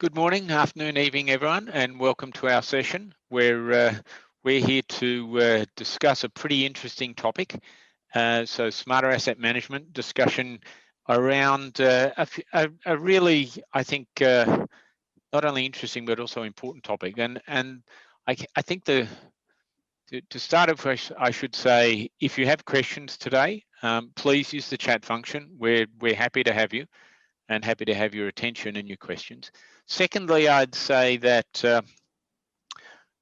Good morning, afternoon, evening, everyone, and welcome to our session where we're here to discuss a pretty interesting topic. So smarter asset management discussion around a really, I think, not only interesting but also important topic. And I think to start off, I should say, if you have questions today, please use the chat function. We're happy to have you and happy to have your attention and your questions. Secondly, I'd say that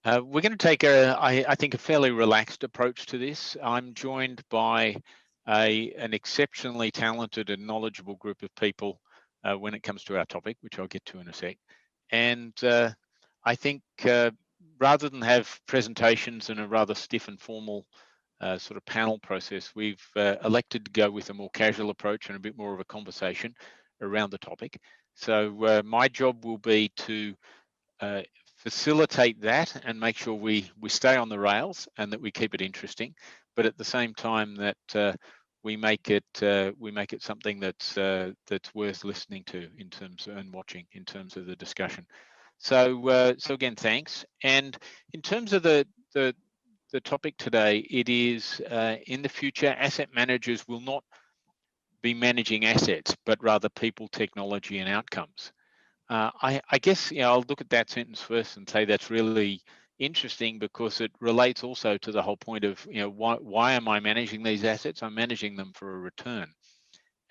we're going to take I think, a fairly relaxed approach to this. I'm joined by an exceptionally talented and knowledgeable group of people when it comes to our topic, which I'll get to in a sec. And I think rather than have presentations in a rather stiff and formal sort of panel process, we've elected to go with a more casual approach and a bit more of a conversation around the topic. So my job will be to facilitate that and make sure we stay on the rails and that we keep it interesting, but at the same time that we make it something that's worth listening to in terms and watching in terms of the discussion. So so again, thanks. And in terms of the topic today, it is in the future, asset managers will not be managing assets, but rather people, technology, and outcomes. I guess I'll look at that sentence first and say that's really interesting because it relates also to the whole point of why am I managing these assets? I'm managing them for a return,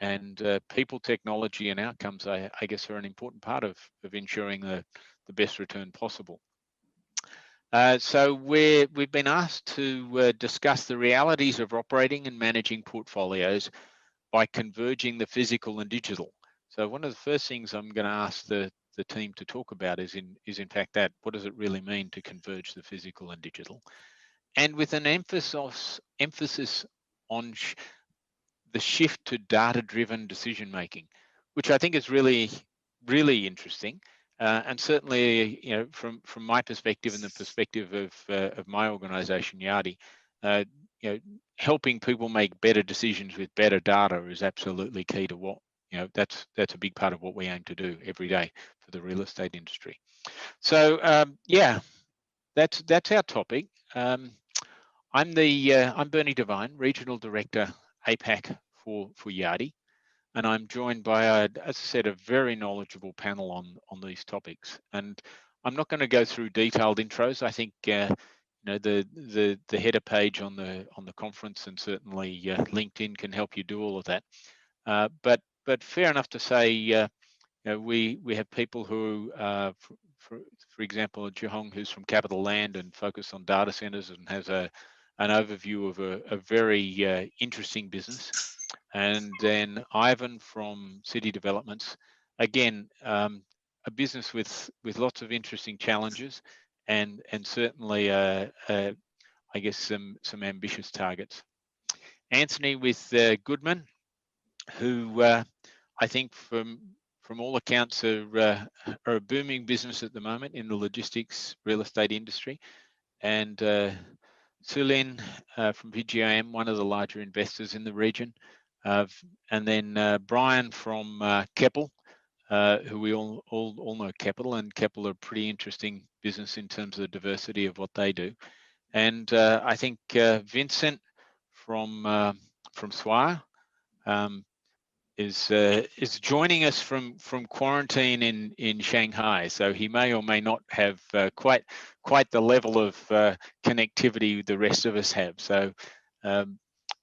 and people, technology, and outcomes I guess are an important part of ensuring the best return possible. So we've been asked to discuss the realities of operating and managing portfolios by converging the physical and digital. So one of the first things I'm going to ask the team to talk about is in fact that, what does it really mean to converge the physical and digital? And with an emphasis on the shift to data-driven decision making, which I think is really interesting. And certainly, from my perspective and the perspective of my organisation, Yardi, helping people make better decisions with better data is absolutely key to what that's a big part of what we aim to do every day for the real estate industry. So yeah, that's our topic. I'm Bernie Devine, Regional Director APAC for Yardi. And I'm joined by, as I said, a very knowledgeable panel on these topics. And I'm not going to go through detailed intros. I think the header page on the conference and certainly LinkedIn can help you do all of that. But fair enough to say, we have people who, for example, Jihong, who's from CapitaLand and focused on data centers and has an overview of a very interesting business. And then Ivan from City Developments, again, a business with lots of interesting challenges and certainly, I guess, some ambitious targets. Anthony with Goodman, who I think from all accounts are a booming business at the moment in the logistics real estate industry, and Sulin from PGIM, one of the larger investors in the region. And then Bryan from Keppel, who we all know Keppel, and Keppel are a pretty interesting business in terms of the diversity of what they do. And I think Vincent from Swire is joining us from quarantine in Shanghai, so he may or may not have quite the level of connectivity the rest of us have. So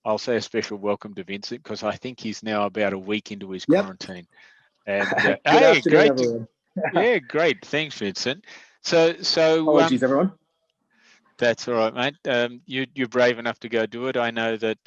I'll say a special welcome to Vincent because I think he's now about a week into his quarantine. And hey, great! Everyone. Yeah, great. Thanks, Vincent. So apologies, everyone. That's all right, mate. You're brave enough to go do it. I know that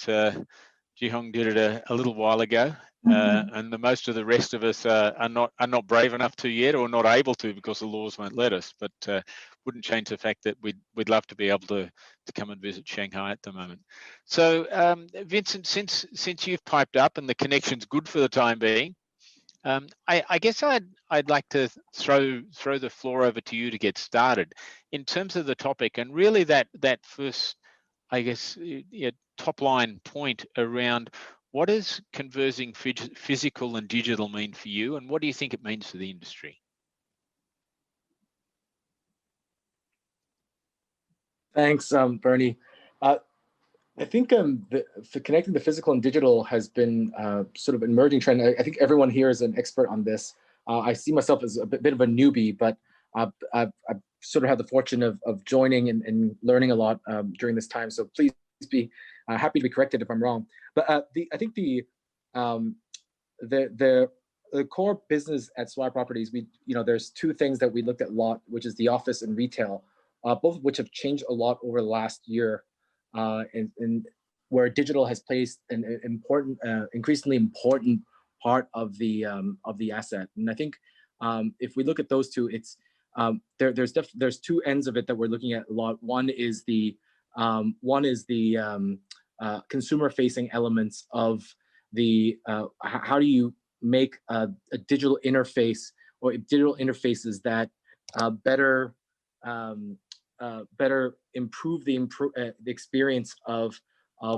Jihong did it a little while ago, and the most of the rest of us are not brave enough to yet, or not able to because the laws won't let us. But wouldn't change the fact that we'd love to be able to come and visit Shanghai at the moment. So Vincent, since you've piped up and the connection's good for the time being, I guess I'd like to throw the floor over to you to get started in terms of the topic, and really that first, I guess, top line point around what does conversing physical and digital mean for you, and what do you think it means for the industry? Thanks, Bernie. I think connecting the physical and digital has been sort of an emerging trend. I think everyone here is an expert on this. I see myself as a bit of a newbie, but I've sort of had the fortune of joining and learning a lot during this time. So please be happy to be corrected if I'm wrong. But I think the core business at Swire Properties, there's two things that we looked at a lot, which is the office and retail, both of which have changed a lot over the last year, and where digital has placed an important, increasingly important part of the asset. And I think if we look at those two, it's there's two ends of it that we're looking at a lot. One is the consumer-facing elements of the how do you make a digital interface or digital interfaces that better improve the experience of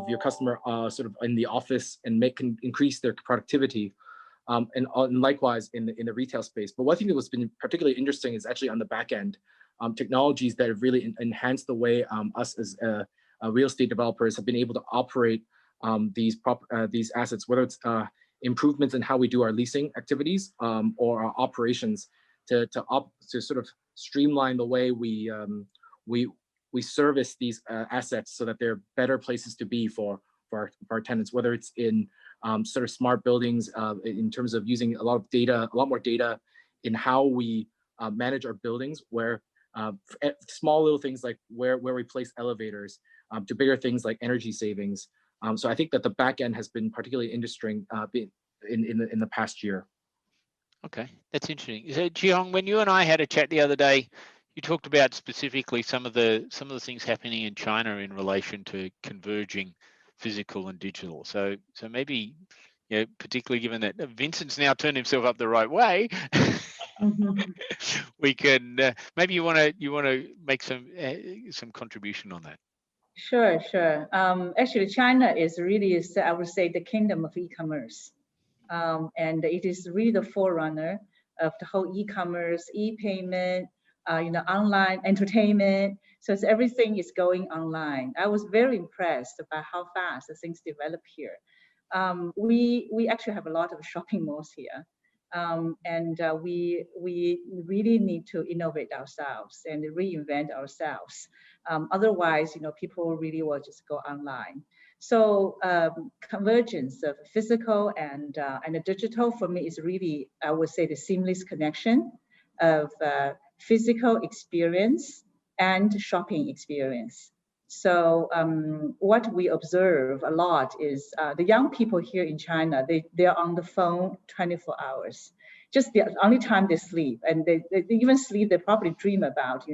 your customer sort of in the office and increase their productivity, and likewise in the retail space. But one thing that was been particularly interesting is actually on the back end, technologies that have really enhanced the way us as real estate developers have been able to operate these assets, whether it's improvements in how we do our leasing activities or our operations to sort of streamline the way we service these assets so that they're better places to be for our tenants, whether it's in sort of smart buildings in terms of using a lot more data in how we manage our buildings, where small little things like where we place elevators to bigger things like energy savings. So I think that the back end has been particularly interesting in the past year. Okay, that's interesting. So Jihong, when you and I had a chat the other day, you talked about specifically some of the things happening in China in relation to converging physical and digital. So maybe, particularly given that Vincent's now turned himself up the right way, we can maybe you want to make some contribution on that. Sure. Actually, China is really, I would say, the kingdom of e-commerce, and it is really the forerunner of the whole e-commerce, e-payment, online entertainment. So everything is going online. I was very impressed by how fast things develop here. We actually have a lot of shopping malls here, and we really need to innovate ourselves and reinvent ourselves. Otherwise, people really will just go online. So convergence of physical and the digital for me is really, I would say, the seamless connection of physical experience and shopping experience. So what we observe a lot is the young people here in China, they're on the phone 24 hours. Just the only time they sleep, and they even sleep, they probably dream about,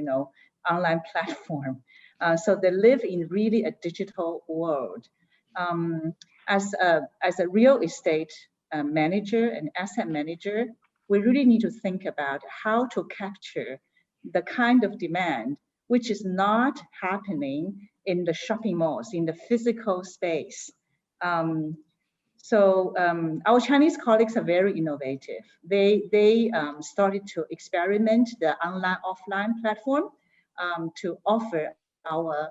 online platform. So they live in really a digital world. As a real estate manager and asset manager, we really need to think about how to capture the kind of demand which is not happening in the shopping malls, in the physical space. So our Chinese colleagues are very innovative. They started to experiment the online-offline platform to offer our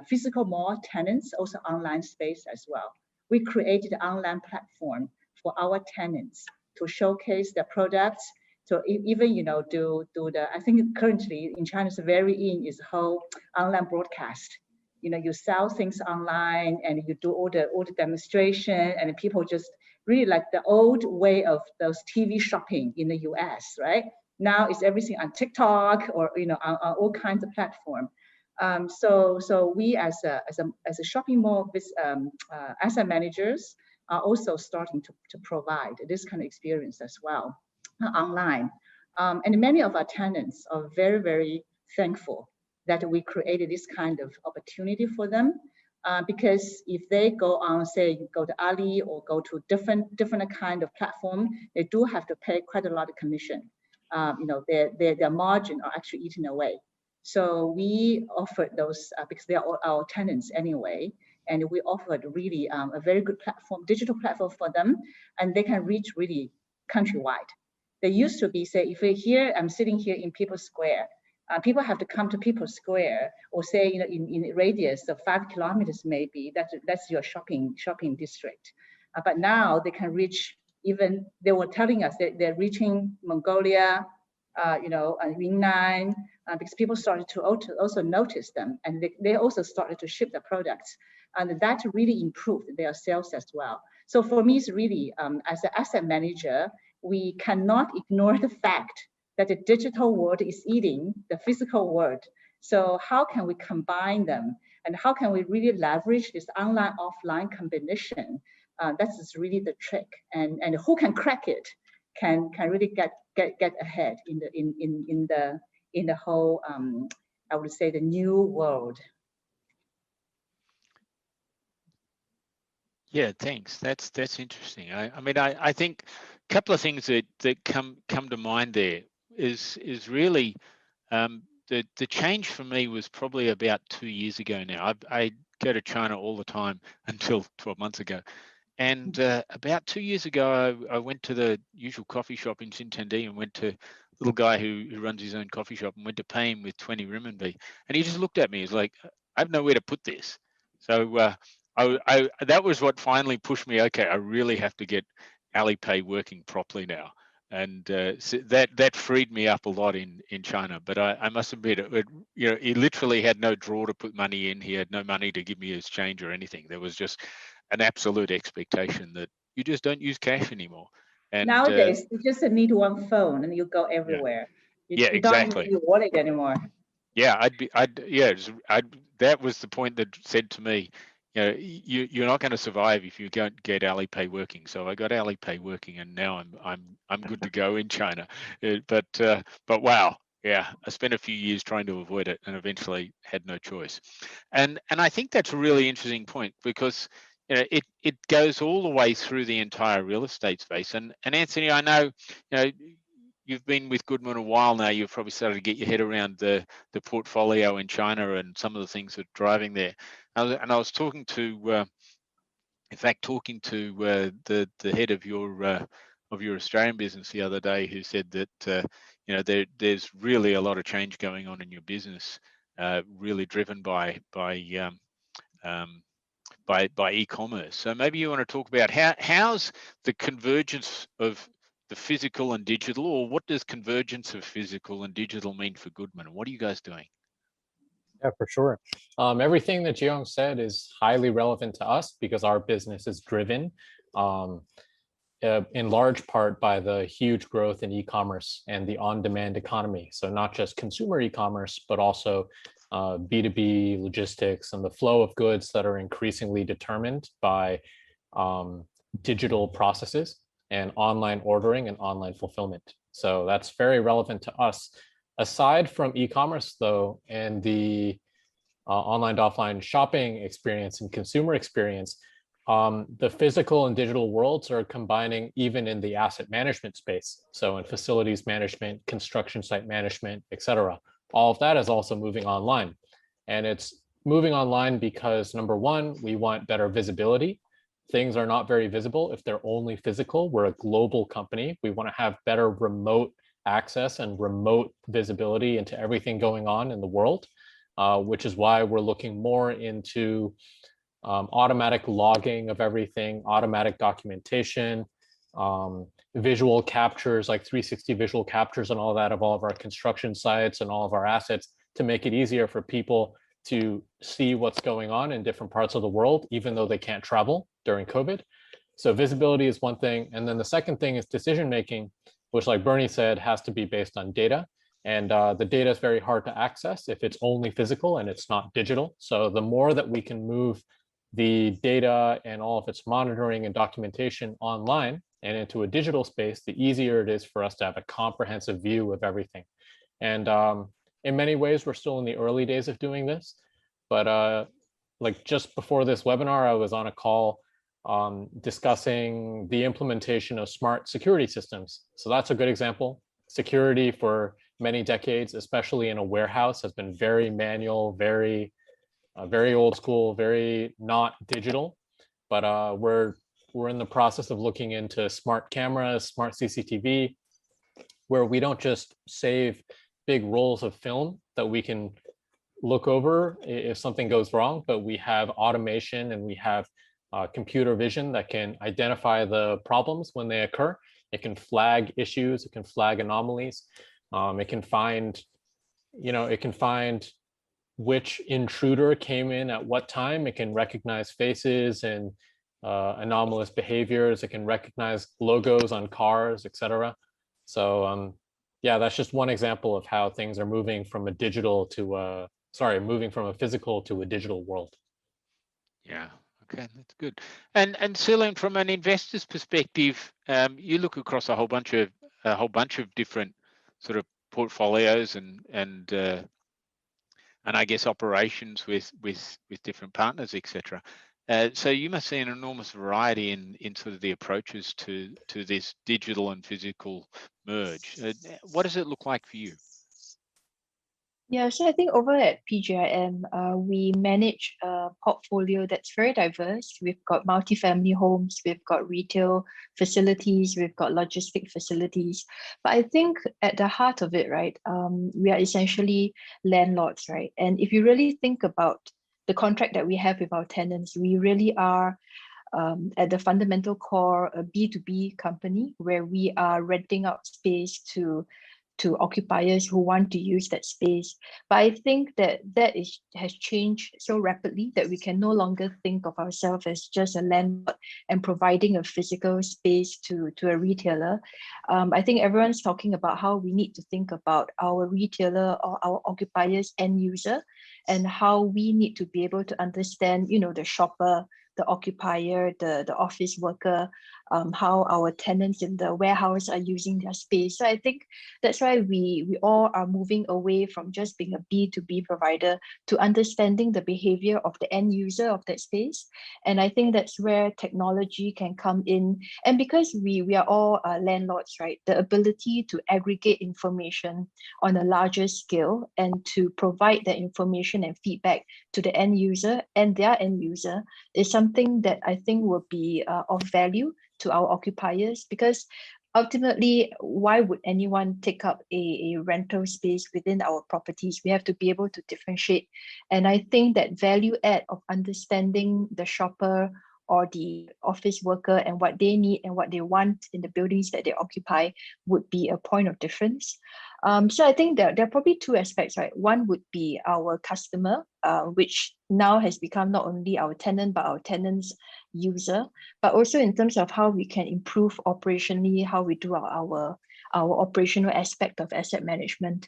physical mall tenants also online space as well. We created an online platform for our tenants to showcase their products. So even do the, I think currently in China is very in is whole online broadcast. You sell things online and you do all the demonstration, and people just really like the old way of those TV shopping in the US, right? Now it's everything on TikTok or on all kinds of platforms. So we as a shopping mall asset managers are also starting to provide this kind of experience as well online. And many of our tenants are very, very thankful that we created this kind of opportunity for them. Because if they go on, say, go to Ali or go to different kind of platform, they do have to pay quite a lot of commission. Their margin are actually eaten away. So we offered those because they are our tenants anyway, and we offered really a very good platform, digital platform for them, and they can reach really countrywide. They used to be, say, if we're here, I'm sitting here in People's Square, People have to come to People's Square, or say, you know, in a radius of 5 kilometers, maybe that's your shopping district. But now they can reach, even they were telling us that they're reaching Mongolia, you know, and Yunnan, because people started to also notice them, and they also started to ship the products, and that really improved their sales as well. So for me, it's really, as an asset manager, we cannot ignore the fact that the digital world is eating the physical world. So how can we combine them? And how can we really leverage this online-offline combination? That's really the trick. And who can crack it can really get ahead in the whole, I would say, the new world. Yeah, thanks. That's interesting. I mean, I think a couple of things that come to mind there is really the change for me was probably about 2 years ago now. I go to China all the time until 12 months ago. And about 2 years ago, I went to the usual coffee shop in Xintiandi and went to a little guy who runs his own coffee shop and went to pay him with 20 renminbi. And he just looked at me. He's like, I have nowhere to put this. So that was what finally pushed me. Okay, I really have to get Alipay working properly now. And so that freed me up a lot in China. But I must admit, you know, he literally had no drawer to put money in. He had no money to give me his change or anything. There was just an absolute expectation that you just don't use cash anymore. And nowadays, you just need one phone and you go everywhere. Yeah, you exactly. don't need your wallet anymore. Yeah, that was the point that said to me, you know, you're not going to survive if you don't get Alipay working. So I got Alipay working, and now I'm good to go in China. But wow, yeah, I spent a few years trying to avoid it, and eventually had no choice. And I think that's a really interesting point, because you know it goes all the way through the entire real estate space. And Anthony, I know, you know, you've been with Goodman a while now. You've probably started to get your head around the portfolio in China and some of the things that are driving there. And I was talking to, in fact, the head of your Australian business the other day, who said that you know, there's really a lot of change going on in your business, really driven by e-commerce. So maybe you want to talk about how's the convergence of the physical and digital, or what does convergence of physical and digital mean for Goodman? What are you guys doing? Yeah, for sure. Everything that Jihong said is highly relevant to us, because our business is driven in large part by the huge growth in e-commerce and the on-demand economy. So not just consumer e-commerce, but also B2B logistics and the flow of goods that are increasingly determined by digital processes and online ordering and online fulfillment. So that's very relevant to us. Aside from e-commerce, though, and the online to offline shopping experience and consumer experience, the physical and digital worlds are combining even in the asset management space. So in facilities management, construction site management, et cetera. All of that is also moving online. And it's moving online because, number one, we want better visibility. Things are not very visible if they're only physical. We're a global company. We want to have better remote access and remote visibility into everything going on in the world, which is why we're looking more into automatic logging of everything, automatic documentation, visual captures, like 360 visual captures and all that of all of our construction sites and all of our assets, to make it easier for people to see what's going on in different parts of the world, even though they can't travel during COVID. So visibility is one thing. And then the second thing is decision-making, which, like Bernie said, has to be based on data. And the data is very hard to access if it's only physical and it's not digital. So the more that we can move the data and all of its monitoring and documentation online and into a digital space, the easier it is for us to have a comprehensive view of everything. And in many ways, we're still in the early days of doing this. But like just before this webinar, I was on a call discussing the implementation of smart security systems. So that's a good example. Security for many decades, especially in a warehouse, has been very manual, very old school, very not digital. But we're in the process of looking into smart cameras, smart CCTV, where we don't just save big rolls of film that we can look over if something goes wrong, but we have automation and we have computer vision that can identify the problems when they occur. It can flag issues, it can flag anomalies. It can find, it can find which intruder came in at what time. It can recognize faces and anomalous behaviors. It can recognize logos on cars, etc. So yeah, that's just one example of how things are moving from a digital to moving from a physical to a digital world. Yeah. Okay, that's good. And Celine, from an investor's perspective, you look across a whole bunch of different sort of portfolios and I guess operations with different partners, etc. So you must see an enormous variety in sort of the approaches to this digital and physical merge. What does it look like for you? Yeah, so I think over at PGIM, we manage a portfolio that's very diverse. We've got multifamily homes, we've got retail facilities, we've got logistic facilities. But I think at the heart of it, right, we are essentially landlords, right? And if you really think about the contract that we have with our tenants, we really are at the fundamental core a B2B company where we are renting out space to occupiers who want to use that space. But I think that has changed so rapidly that we can no longer think of ourselves as just a landlord and providing a physical space to a retailer. I think everyone's talking about how we need to think about our retailer or our occupiers end user and how we need to be able to understand, the shopper, the occupier, the office worker, how our tenants in the warehouse are using their space. So I think that's why we all are moving away from just being a B2B provider to understanding the behavior of the end user of that space. And I think that's where technology can come in. And because we are all landlords, right, the ability to aggregate information on a larger scale and to provide that information and feedback to the end user and their end user is something that I think will be of value to our occupiers, because ultimately, why would anyone take up a rental space within our properties? We have to be able to differentiate. And I think that value add of understanding the shopper or the office worker and what they need and what they want in the buildings that they occupy would be a point of difference. So I think there are probably two aspects, right? One would be our customer, which now has become not only our tenant, but our tenant's user, but also in terms of how we can improve operationally, how we do our operational aspect of asset management.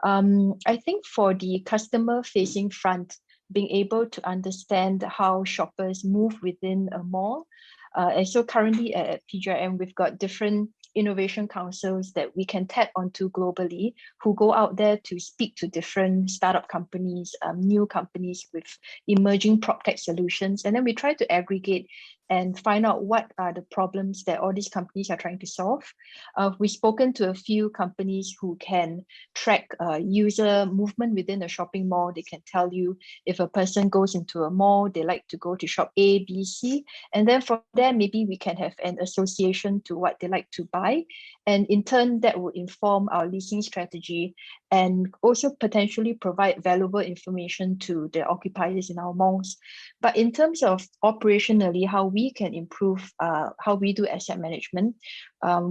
I think for the customer facing front, being able to understand how shoppers move within a mall. And so currently at PGIM, we've got different innovation councils that we can tap onto globally, who go out there to speak to different startup companies, new companies with emerging PropTech solutions. And then we try to aggregate and find out what are the problems that all these companies are trying to solve. We've spoken to a few companies who can track user movement within a shopping mall. They can tell you if a person goes into a mall, they like to go to shop A, B, C. And then from there, maybe we can have an association to what they like to buy. And in turn, that will inform our leasing strategy and also potentially provide valuable information to the occupiers in our malls. But in terms of operationally, how we can improve how we do asset management,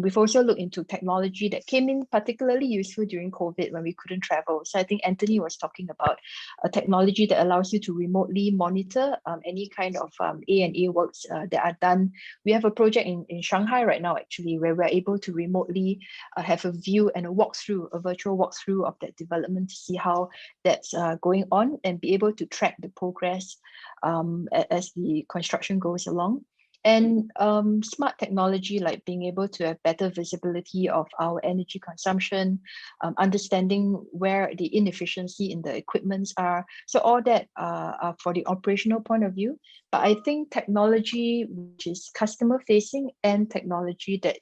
we've also looked into technology that came in particularly useful during COVID when we couldn't travel. So I think Anthony was talking about a technology that allows you to remotely monitor any kind of A&A works that are done. We have a project in Shanghai right now, actually, where we're able to remotely have a view and a virtual walkthrough of that development to see how that's going on and be able to track the progress as the construction goes along. And smart technology, like being able to have better visibility of our energy consumption, understanding where the inefficiency in the equipments are. So all that are for the operational point of view. But I think technology, which is customer facing, and technology that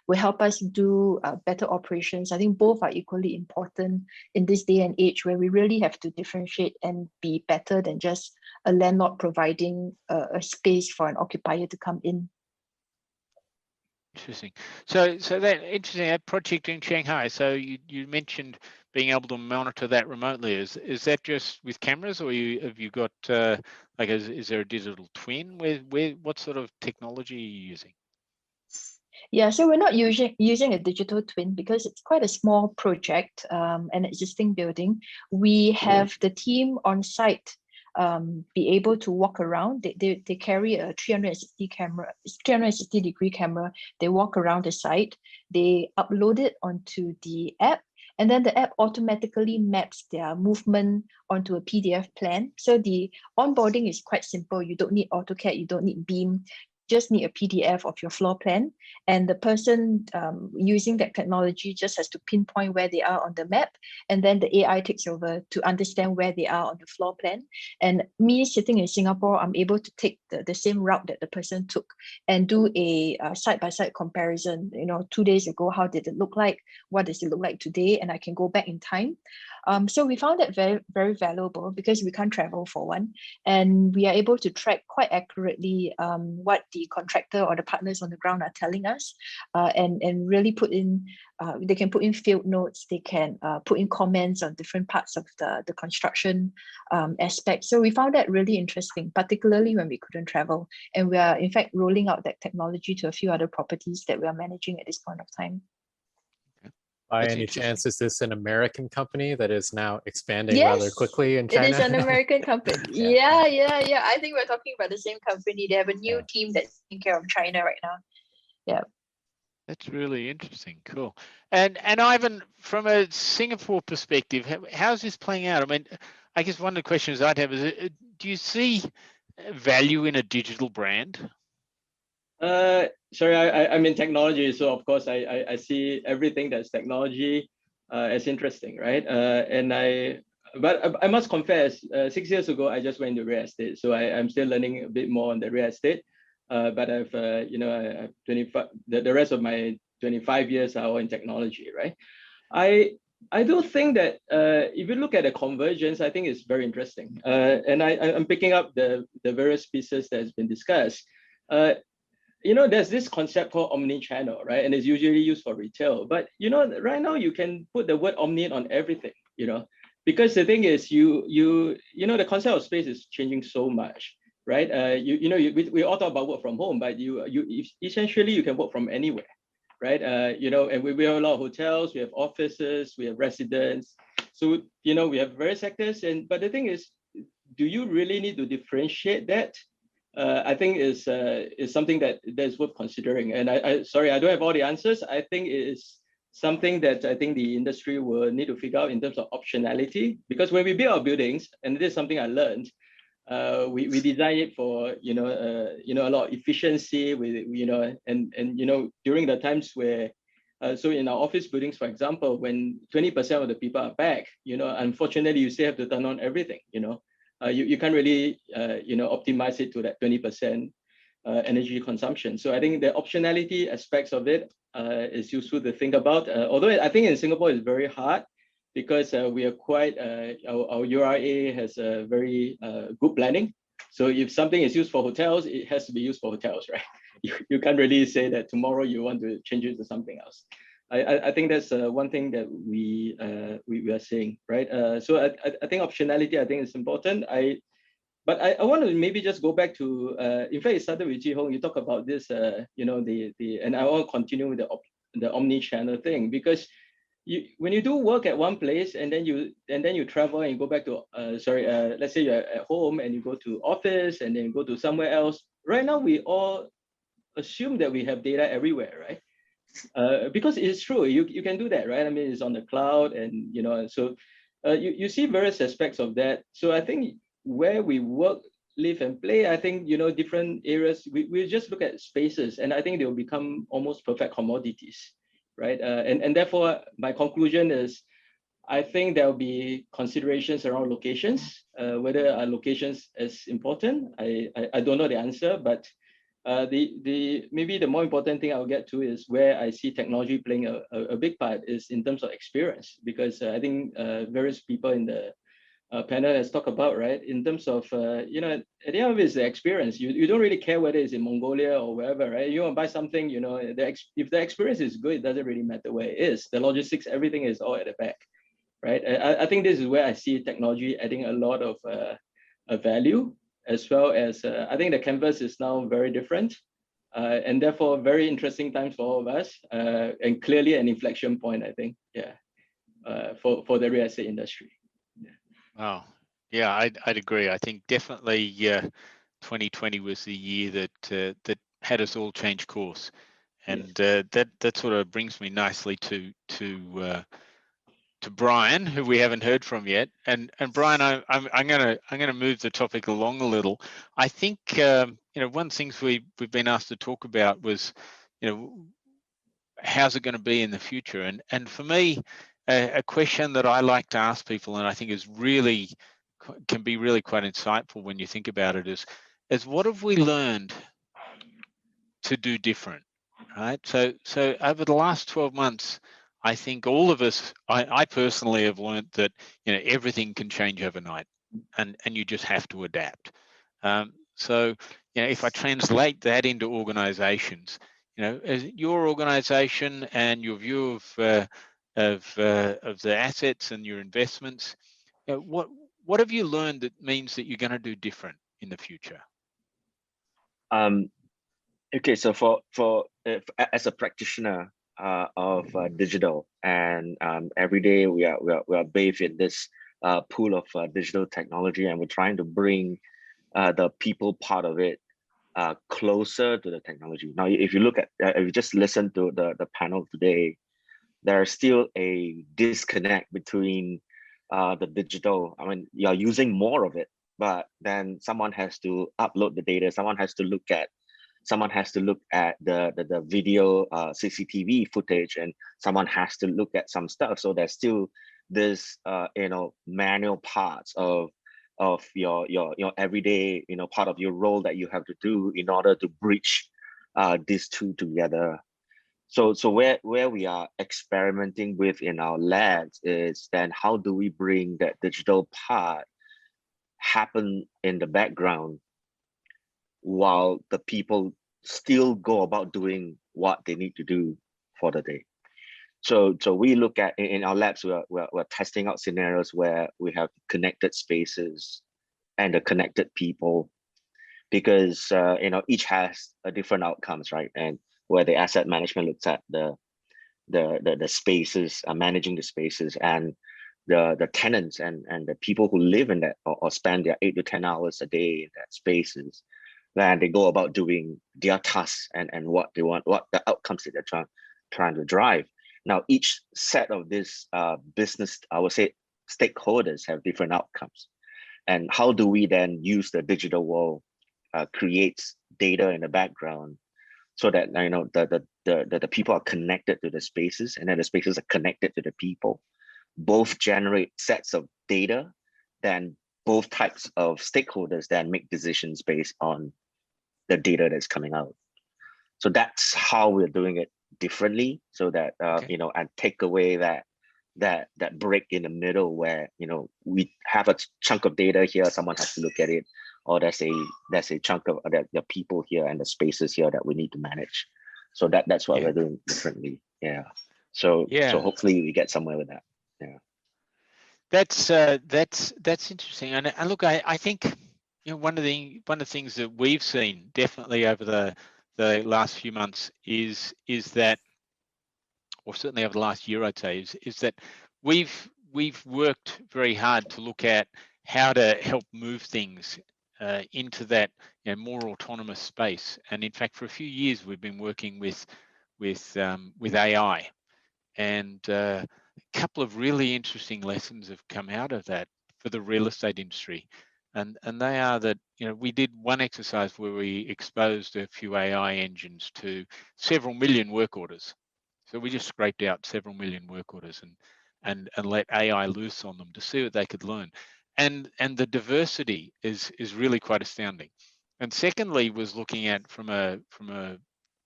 will help us do better operations, I think both are equally important in this day and age where we really have to differentiate and be better than just a landlord providing a space for an occupier to come in. Interesting. So that interesting, that project in Shanghai. So you mentioned being able to monitor that remotely? Is that just with cameras, or have you got like is there a digital twin? What sort of technology are you using? Yeah, so we're not using a digital twin because it's quite a small project, an existing building. We have the team on site be able to walk around. They carry a 360-degree camera. They walk around the site. They upload it onto the app, and then the app automatically maps their movement onto a PDF plan. So the onboarding is quite simple. You don't need AutoCAD, you don't need BIM. Just need a PDF of your floor plan, and the person using that technology just has to pinpoint where they are on the map, and then the AI takes over to understand where they are on the floor plan. And me sitting in Singapore, I'm able to take the same route that the person took and do a side-by-side comparison. 2 days ago, how did it look like? What does it look like today? And I can go back in time. So we found that very, very valuable because we can't travel for one, and we are able to track quite accurately what the contractor or the partners on the ground are telling us, and really put in, they can put in field notes, they can put in comments on different parts of the construction aspect. So we found that really interesting, particularly when we couldn't travel. And we are in fact rolling out that technology to a few other properties that we are managing at this point of time. By That's any chance, is this an American company that is now expanding rather quickly in China? It is an American company. Yeah. I think we're talking about the same company. They have a new team that's taking care of China right now. Yeah. That's really interesting. Cool. And Ivan, from a Singapore perspective, how's this playing out? I mean, I guess one of the questions I'd have is, do you see value in a digital brand? Sorry, I'm in technology, so of course I see everything that's technology as interesting, right? But I must confess, 6 years ago I just went into real estate, so I'm still learning a bit more on the real estate. But I've I've 25. The rest of my 25 years are all in technology, right? I do think that if you look at the convergence, I think it's very interesting. And I'm picking up the various pieces that has been discussed. There's this concept called omnichannel, right? And it's usually used for retail. But right now you can put the word omni on everything, because the thing is, the concept of space is changing so much, right? We all talk about work from home, but you essentially you can work from anywhere, right? And we have a lot of hotels, we have offices, we have residents. So we have various sectors, but the thing is, do you really need to differentiate that? I think is something that's worth considering. And sorry, I don't have all the answers. I think it is something that I think the industry will need to figure out in terms of optionality. Because when we build our buildings, and this is something I learned, we design it for a lot of efficiency with and during the times where so in our office buildings, for example, when 20% of the people are back, unfortunately you still have to turn on everything. You can't really optimize it to that 20% energy consumption. So I think the optionality aspects of it is useful to think about. Although I think in Singapore it's very hard because we are quite our URA has a very good planning. So if something is used for hotels, it has to be used for hotels, right? You can't really say that tomorrow you want to change it to something else. I think that's one thing that we are seeing, right? So I think optionality, I think is important. But I want to maybe just go back to, in fact, it started with Jihong. You talk about this, and I want to continue with the omni-channel thing, because when you do work at one place and then you travel and you go back to, let's say you're at home and you go to office and then you go to somewhere else. Right now, we all assume that we have data everywhere, right? Because it's true, you can do that, right? I mean, it's on the cloud, and so you see various aspects of that. So I think where we work, live, and play, I think different areas. We just look at spaces, and I think they will become almost perfect commodities, right? And therefore, my conclusion is, I think there will be considerations around locations. Whether are locations as important, I don't know the answer, but. Maybe the more important thing I'll get to is where I see technology playing a big part is in terms of experience, because I think various people in the panel has talked about, right, in terms of at the end of it is the experience. You don't really care whether it's in Mongolia or wherever, right? You want to buy something, if the experience is good, it doesn't really matter where it is. The logistics, everything is all at the back. right? I think this is where I see technology adding a lot of value, as well as I think the canvas is now very different, and therefore very interesting times for all of us, and clearly an inflection point, I think, for the real estate industry. Wow. Yeah, I'd agree. I think definitely 2020 was the year that that had us all change course, and that sort of brings me nicely to Bryan, who we haven't heard from yet. And Bryan, I'm gonna move the topic along a little. I think one things we've been asked to talk about was, how's it going to be in the future? And for me, a question that I like to ask people, and I think is really can be really quite insightful when you think about it, is what have we learned to do different, right? So over the last 12 months, I think all of us, I personally have learned that everything can change overnight, and you just have to adapt. So if I translate that into organizations, as your organization and your view of the assets and your investments, what have you learned that means that you're going to do different in the future? Okay, so as a practitioner of digital, and every day we are bathed in this pool of digital technology, and we're trying to bring the people part of it closer to the technology. Now, if you look at, if you just listen to the panel today, there's still a disconnect between the digital. I mean, you're using more of it, but then someone has to upload the data. Someone has to look at the video CCTV footage, and someone has to look at some stuff. So there's still this manual parts of your everyday part of your role that you have to do in order to bridge these two together. So where we are experimenting with in our labs is then how do we bring that digital part happen in the background while the people still go about doing what they need to do for the day. So we look at, in our labs, we're testing out scenarios where we have connected spaces and the connected people, because each has a different outcomes, right? And where the asset management looks at the spaces, managing the spaces, and the tenants and the people who live in that or spend their 8 to 10 hours a day in that spaces, then they go about doing their tasks and what they want, what the outcomes that they're trying to drive. Now, each set of this business, I would say, stakeholders have different outcomes. And how do we then use the digital world, creates data in the background, so that the people are connected to the spaces, and then the spaces are connected to the people. Both generate sets of data, then both types of stakeholders then make decisions based on the data that's coming out. So that's how we're doing it differently, so that and take away that break in the middle where we have a chunk of data here, someone has to look at it, or there's a chunk of the people here and the spaces here that we need to manage. So that's what we're doing differently. So hopefully we get somewhere with that. That's interesting. And look, I think one of the things that we've seen definitely over the last few months is that, or certainly over the last year, I'd say, is that we've worked very hard to look at how to help move things into that more autonomous space. And in fact, for a few years, we've been working with AI, and a couple of really interesting lessons have come out of that for the real estate industry. And they are that we did one exercise where we exposed a few AI engines to several million work orders. So we just scraped out several million work orders and let AI loose on them to see what they could learn. And the diversity is really quite astounding. And secondly, was looking at from a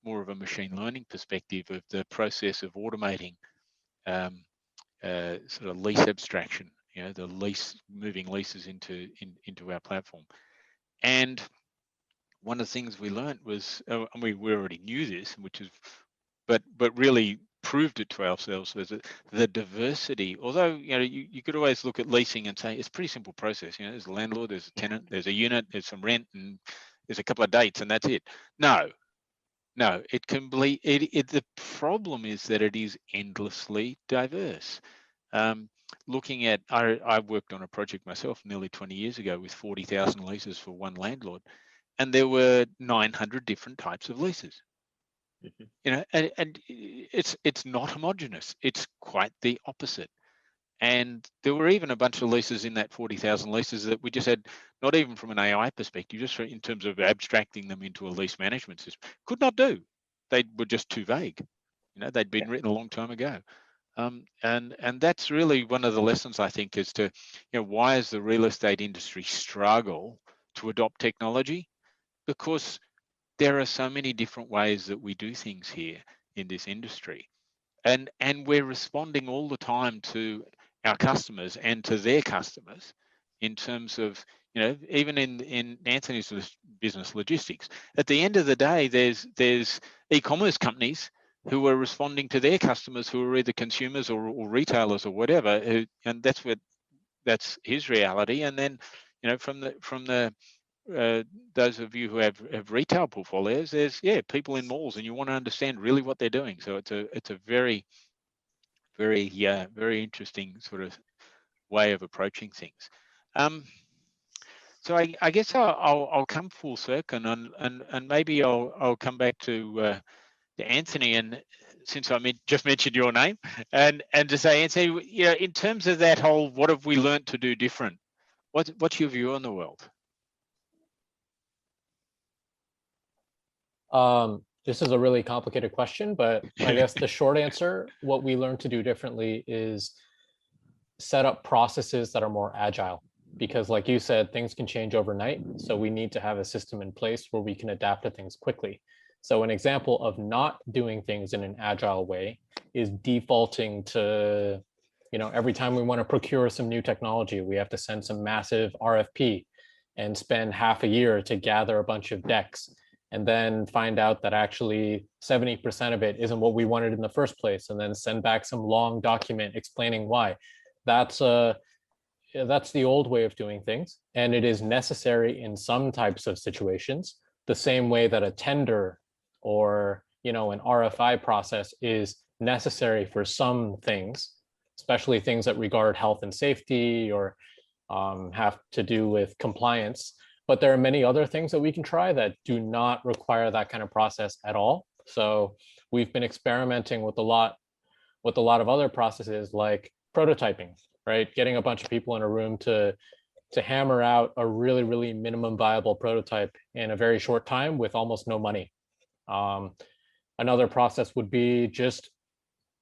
more of a machine learning perspective of the process of automating sort of lease abstraction, the moving leases into our platform. And one of the things we learned was, and we already knew this, which is, but really proved it to ourselves was that the diversity, although, you could always look at leasing and say it's a pretty simple process. There's a landlord, there's a tenant, there's a unit, there's some rent, and there's a couple of dates, and that's it. No, it can be, the problem is that it is endlessly diverse. Looking at, I worked on a project myself nearly 20 years ago with 40,000 leases for one landlord, and there were 900 different types of leases. And it's not homogenous. It's quite the opposite. And there were even a bunch of leases in that 40,000 leases that we just had, not even from an AI perspective, just in terms of abstracting them into a lease management system, could not do. They were just too vague. They'd been written a long time ago. And that's really one of the lessons, I think, as to, why does the real estate industry struggle to adopt technology? Because there are so many different ways that we do things here in this industry. And we're responding all the time to our customers and to their customers in terms of, even in Anthony's business, logistics. At the end of the day, there's e-commerce companies who are responding to their customers who are either consumers or retailers or whatever, and that's his reality. And then, from the those of you who have retail portfolios, there's people in malls, and you want to understand really what they're doing. So it's a very, very very interesting sort of way of approaching things. So I guess I'll come full circle, and maybe I'll come back to Anthony, and since I just mentioned your name, and to say, Anthony, in terms of that whole, what have we learned to do different? What's your view on the world? This is a really complicated question, but I guess the short answer, what we learn to do differently is set up processes that are more agile. Because like you said, things can change overnight. So we need to have a system in place where we can adapt to things quickly. So an example of not doing things in an agile way is defaulting to, every time we want to procure some new technology, we have to send some massive RFP and spend half a year to gather a bunch of decks, and then find out that actually 70% of it isn't what we wanted in the first place, and then send back some long document explaining why. That's the old way of doing things, and it is necessary in some types of situations, the same way that a tender or an RFI process is necessary for some things, especially things that regard health and safety or have to do with compliance. But there are many other things that we can try that do not require that kind of process at all. So we've been experimenting with a lot of other processes, like prototyping, right? Getting a bunch of people in a room to hammer out a really, really minimum viable prototype in a very short time with almost no money. Another process would be just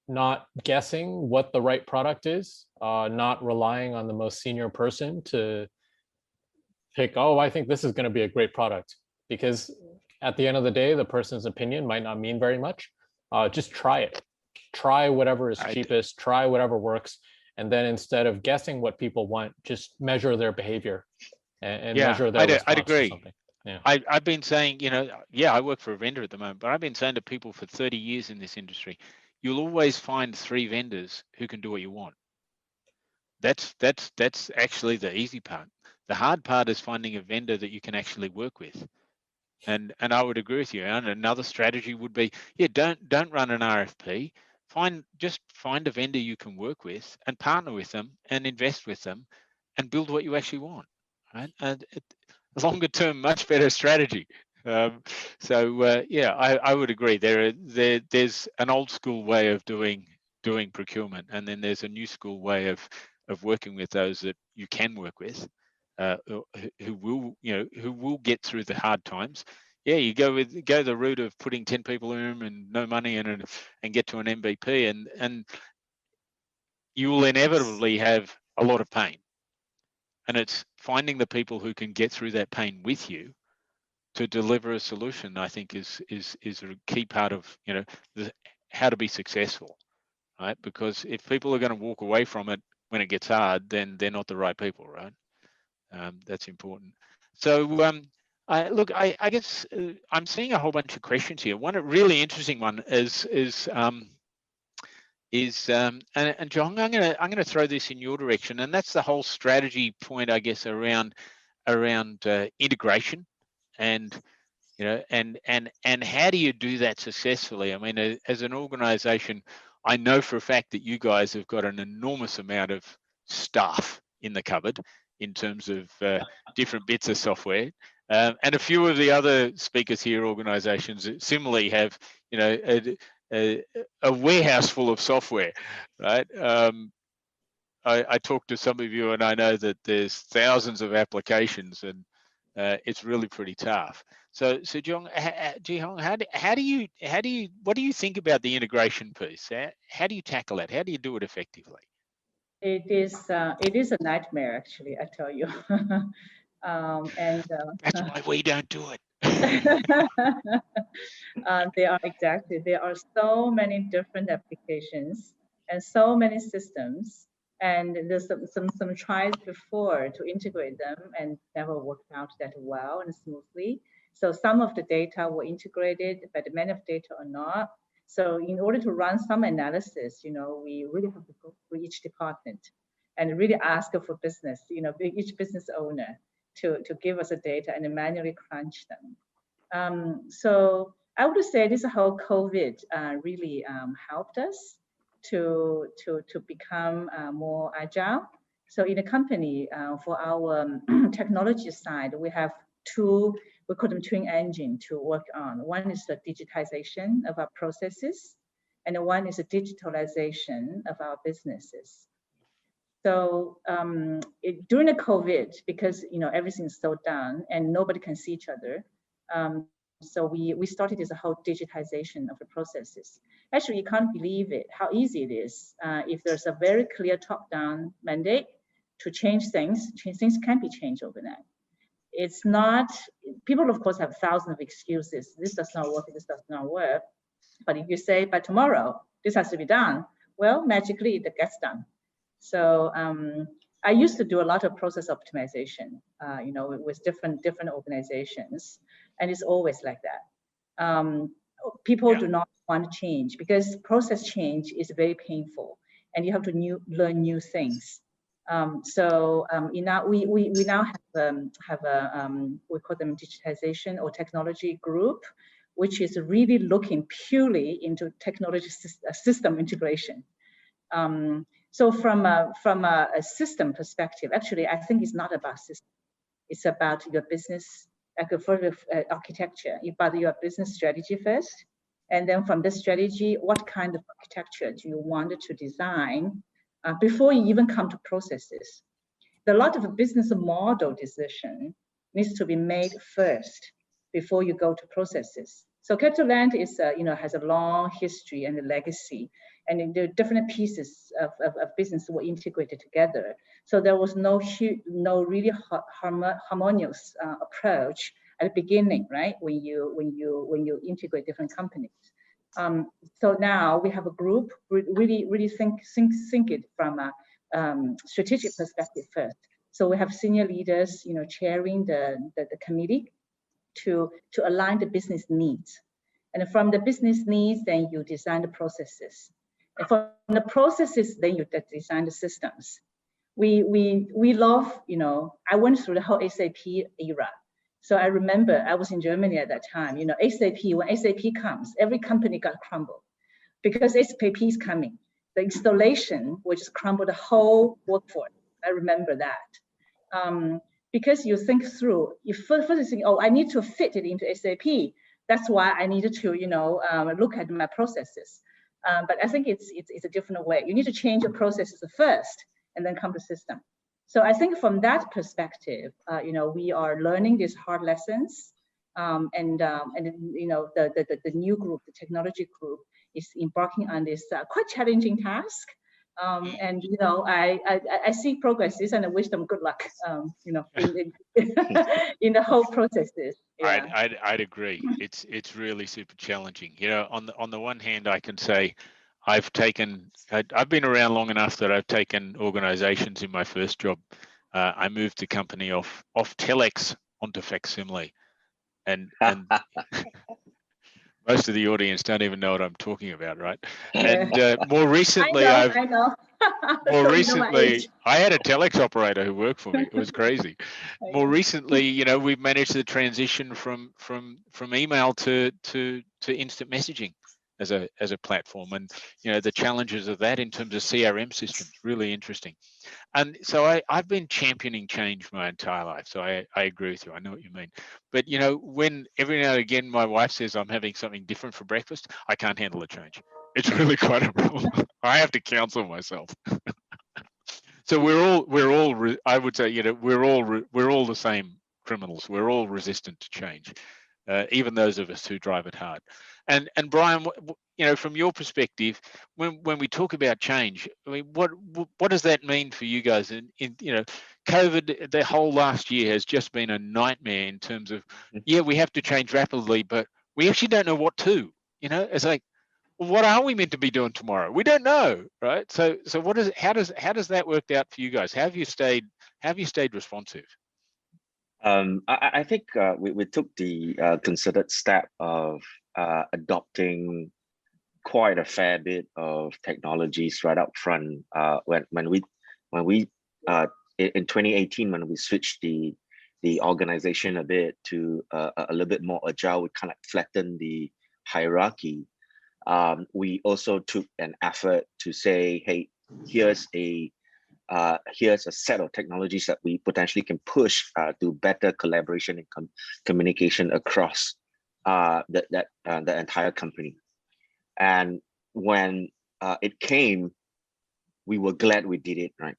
not guessing what the right product is, not relying on the most senior person to pick, I think this is going to be a great product, because at the end of the day, the person's opinion might not mean very much. Just try it. Try whatever is cheapest, try whatever works. And then instead of guessing what people want, just measure their behavior and measure their response. I'd agree. To something. Yeah. I've been saying, I work for a vendor at the moment, but I've been saying to people for 30 years in this industry, you'll always find 3 vendors who can do what you want. That's actually the easy part. The hard part is finding a vendor that you can actually work with. And I would agree with you. And another strategy would be, don't run an RFP. Just find a vendor you can work with and partner with them and invest with them and build what you actually want. Right? And longer term, much better strategy. I would agree. There's an old school way of doing procurement, and then there's a new school way of working with those that you can work with. Who will get through the hard times. You go the route of putting 10 people in a room and no money and get to an MVP, and you will inevitably have a lot of pain. And it's finding the people who can get through that pain with you to deliver a solution, I think is a key part of how to be successful, right? Because if people are going to walk away from it when it gets hard, then they're not the right people, right? That's important. So I guess I'm seeing a whole bunch of questions here. One really interesting one is is and Jihong, I'm gonna throw this in your direction, and that's the whole strategy point, I guess, around integration, and and how do you do that successfully? I mean, as an organization, I know for a fact that you guys have got an enormous amount of stuff in the cupboard in terms of different bits of software. And a few of the other speakers here, organizations, similarly have, a warehouse full of software, right? I talked to some of you, and I know that there's thousands of applications, and it's really pretty tough. So Jihong, what do you think about the integration piece? How do you tackle that? How do you do it effectively? It is a nightmare, actually, I tell you. That's why we don't do it. There are so many different applications and so many systems, and there's some tries before to integrate them and never worked out that well and smoothly. So some of the data were integrated, but many of the data are not. So in order to run some analysis, we really have to go through each department and really ask for business, each business owner to give us the data and manually crunch them. So I would say this whole COVID really helped us to become more agile. So in the company, for our technology side, we have we call them twin engine to work on. One is the digitization of our processes, and one is the digitalization of our businesses. So during the COVID, because everything's slowed down and nobody can see each other, so we started this whole digitization of the processes. Actually, you can't believe it, how easy it is. If there's a very clear top-down mandate to change things can be changed overnight. It's not, people of course have thousands of excuses. This does not work, this does not work. But if you say, by tomorrow, this has to be done, well, magically it gets done. So I used to do a lot of process optimization, with different organizations, and it's always like that. People do not want to change because process change is very painful, and you have to learn new things. We now have a we call them digitization or technology group, which is really looking purely into technology system integration. So from a system perspective, actually, I think it's not about system. It's about your business architecture, about your business strategy first. And then from this strategy, what kind of architecture do you want to design before you even come to processes? A lot of business model decision needs to be made first before you go to processes. So CapitaLand is, has a long history and a legacy, and the different pieces of business were integrated together. So there was no really harmonious approach at the beginning, right? When you integrate different companies. So now we have a group really think it from a strategic perspective first. So we have senior leaders, chairing the committee to align the business needs. And from the business needs, then you design the processes. And from the processes, then you design the systems. We love, I went through the whole SAP era. So I remember I was in Germany at that time, SAP, when SAP comes, every company got crumbled because SAP is coming. The installation will just crumble the whole workforce. I remember that. Because you think through, you first think, oh, I need to fit it into SAP. That's why I needed to, look at my processes. But I think it's a different way. You need to change your processes first and then come to system. So I think from that perspective, we are learning these hard lessons, and the new group, the technology group, is embarking on this quite challenging task. And I see progresses, and I wish them good luck. In the whole processes. Yeah. I'd agree. It's really super challenging. On the one hand, I can say I've been around long enough that I've taken organizations in my first job. I moved the company off telex onto facsimile, and Most of the audience don't even know what I'm talking about, right? Yeah. And more recently, I know. more So you know my recently, age. I had a telex operator who worked for me. It was crazy. More recently, you know, we've managed the transition from email to instant messaging as a platform, and you know the challenges of that in terms of CRM systems. Really interesting. And so I've been championing change my entire life. So I agree with you. I know what you mean. But you know, when every now and again my wife says I'm having something different for breakfast, I can't handle the change. It's really quite a problem. I have to counsel myself. So we're all I would say, you know, we're all the same criminals. We're all resistant to change, even those of us who drive it hard. And Bryan, you know, from your perspective, when we talk about change, I mean, what does that mean for you guys? In you know, COVID, the whole last year has just been a nightmare in terms of, yeah, we have to change rapidly, but we actually don't know what to. You know, it's like, what are we meant to be doing tomorrow? We don't know, right? So what is how does that work out for you guys? How have you stayed responsive? I think we took the considered step of adopting quite a fair bit of technologies right up front. When we in 2018, when we switched the organization a bit to a little bit more agile, we kind of flattened the hierarchy. We also took an effort to say, hey, here's a set of technologies that we potentially can push to better collaboration and communication across the entire company. And when it came, we were glad we did it, right?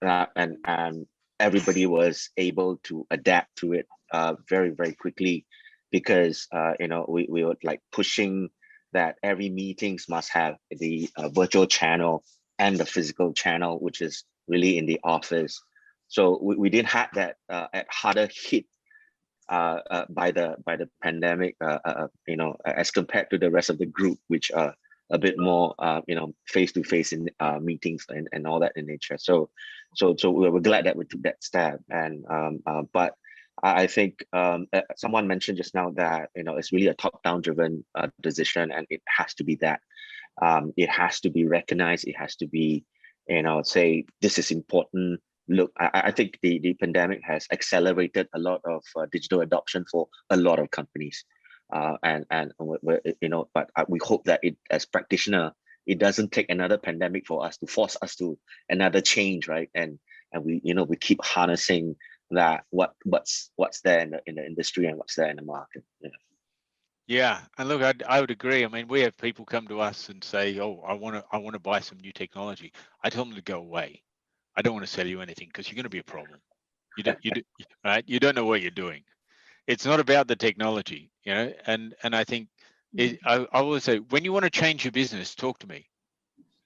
And everybody was able to adapt to it very, very quickly, because you know, we were like pushing that every meetings must have the virtual channel and the physical channel, which is really in the office. So we didn't have that at harder hit by the pandemic, you know, as compared to the rest of the group, which are a bit more, you know, face-to-face in meetings and all that in nature. So we were glad that we took that step. And but I think someone mentioned just now that, you know, it's really a top-down driven decision, and it has to be that. It has to be recognized. It has to be, you know, say this is important. Look, I think the pandemic has accelerated a lot of digital adoption for a lot of companies, and we're, you know, but we hope that it, as practitioner, it doesn't take another pandemic for us to force us to another change, right? And we, you know, we keep harnessing that what's there in the industry and what's there in the market. You know? Yeah, and look, I would agree. I mean, we have people come to us and say, "Oh, I want to buy some new technology." I tell them to go away. I don't want to sell you anything because you're going to be a problem. Right? You don't know what you're doing. It's not about the technology, you know. And I think I always say, when you want to change your business, talk to me,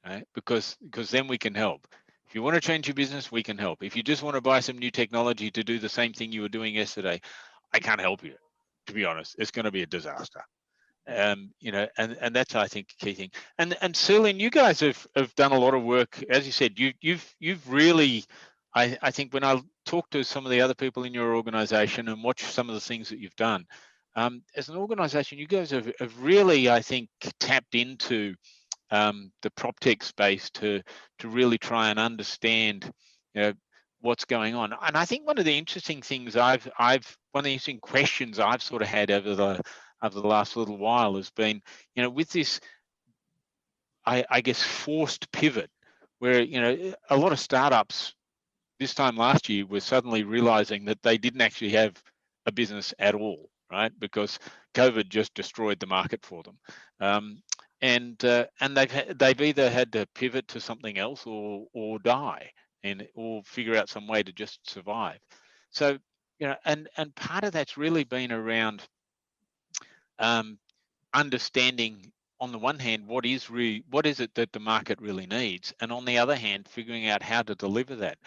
right? Because then we can help. If you want to change your business, we can help. If you just want to buy some new technology to do the same thing you were doing yesterday, I can't help you. To be honest, it's going to be a disaster. You know, and that's, I think, a key thing. And Celine, you guys have done a lot of work. As you said, you've really, I think, when I talk to some of the other people in your organization and watch some of the things that you've done, as an organization, you guys have really, I think, tapped into the PropTech space to really try and understand, you know, what's going on. And I think one of the interesting things one of the interesting questions I've sort of had over the last little while has been, you know, with this, I guess, forced pivot, where, you know, a lot of startups this time last year were suddenly realizing that they didn't actually have a business at all, right? Because COVID just destroyed the market for them. And they've either had to pivot to something else or die, or figure out some way to just survive. So, you know, and part of that's really been around understanding, on the one hand, what is it that the market really needs, and on the other hand, figuring out how to deliver that.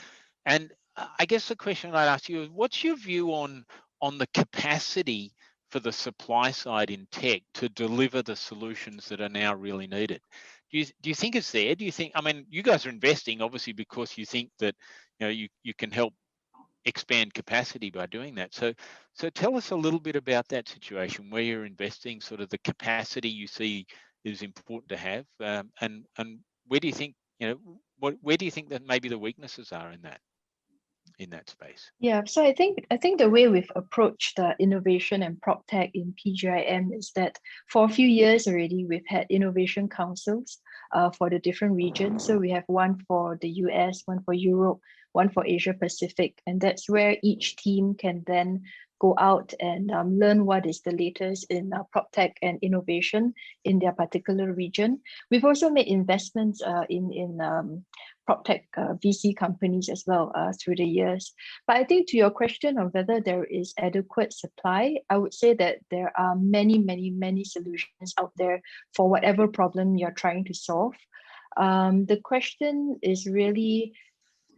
And I guess the question I'd ask you is, what's your view on the capacity for the supply side in tech to deliver the solutions that are now really needed? Do you think it's there? Do you think, I mean, you guys are investing obviously because you think that, you know, you can help expand capacity by doing that. So tell us a little bit about that situation where you're investing, sort of the capacity you see is important to have, and where do you think, where do you think that maybe the weaknesses are in that space? Yeah, so I think the way we've approached the innovation and prop tech in PGIM is that for a few years already, we've had innovation councils for the different regions. So we have one for the US, one for Europe, one for Asia Pacific, and that's where each team can then go out and learn what is the latest in prop tech and innovation in their particular region. We've also made investments in prop tech VC companies as well through the years. But I think to your question of whether there is adequate supply, I would say that there are many, many, many solutions out there for whatever problem you're trying to solve. The question is really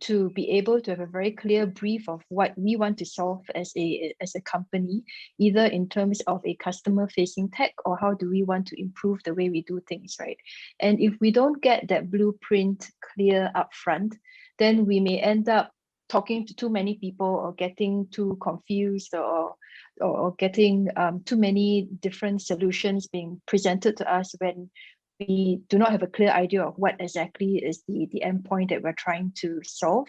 to be able to have a very clear brief of what we want to solve as a company, either in terms of a customer facing tech or how do we want to improve the way we do things, right? And if we don't get that blueprint clear upfront, then we may end up talking to too many people or getting too confused or getting too many different solutions being presented to us when we do not have a clear idea of what exactly is the endpoint that we're trying to solve.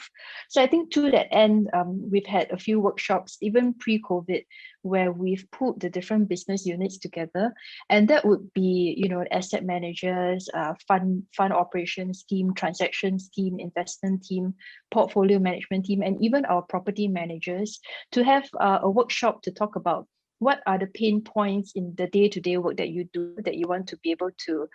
So I think to that end, we've had a few workshops, even pre-COVID, where we've pulled the different business units together. And that would be, asset managers, fund operations team, transactions team, investment team, portfolio management team, and even our property managers to have a workshop to talk about what are the pain points in the day-to-day work that you do that you want to be able to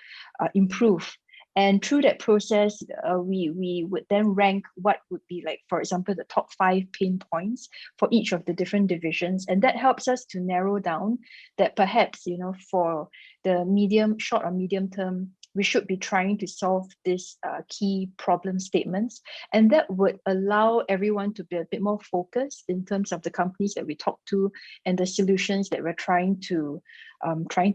improve. And through that process, we would then rank what would be, like, for example, the top 5 pain points for each of the different divisions. And that helps us to narrow down that perhaps, for the short or medium term, we should be trying to solve these key problem statements. And that would allow everyone to be a bit more focused in terms of the companies that we talk to and the solutions that we're trying to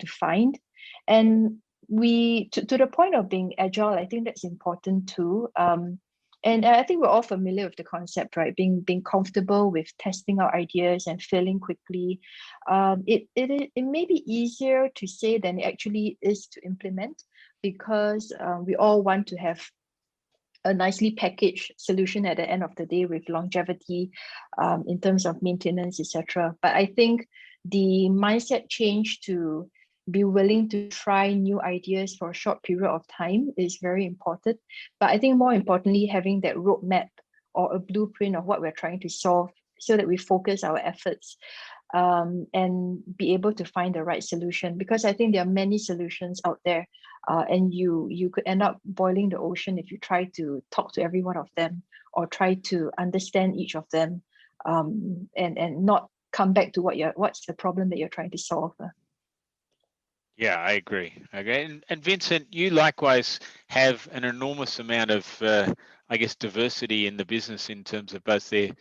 find. And to the point of being agile, I think that's important too. And I think we're all familiar with the concept, right? Being comfortable with testing our ideas and failing quickly. It may be easier to say than it actually is to implement, because we all want to have a nicely packaged solution at the end of the day with longevity in terms of maintenance, etc. But I think the mindset change to be willing to try new ideas for a short period of time is very important. But I think more importantly, having that roadmap or a blueprint of what we're trying to solve so that we focus our efforts and be able to find the right solution. Because I think there are many solutions out there and you could end up boiling the ocean if you try to talk to every one of them or try to understand each of them and not come back to what's the problem that you're trying to solve. Yeah, I agree. Okay, and Vincent, you likewise have an enormous amount of, I guess, diversity in the business in terms of both the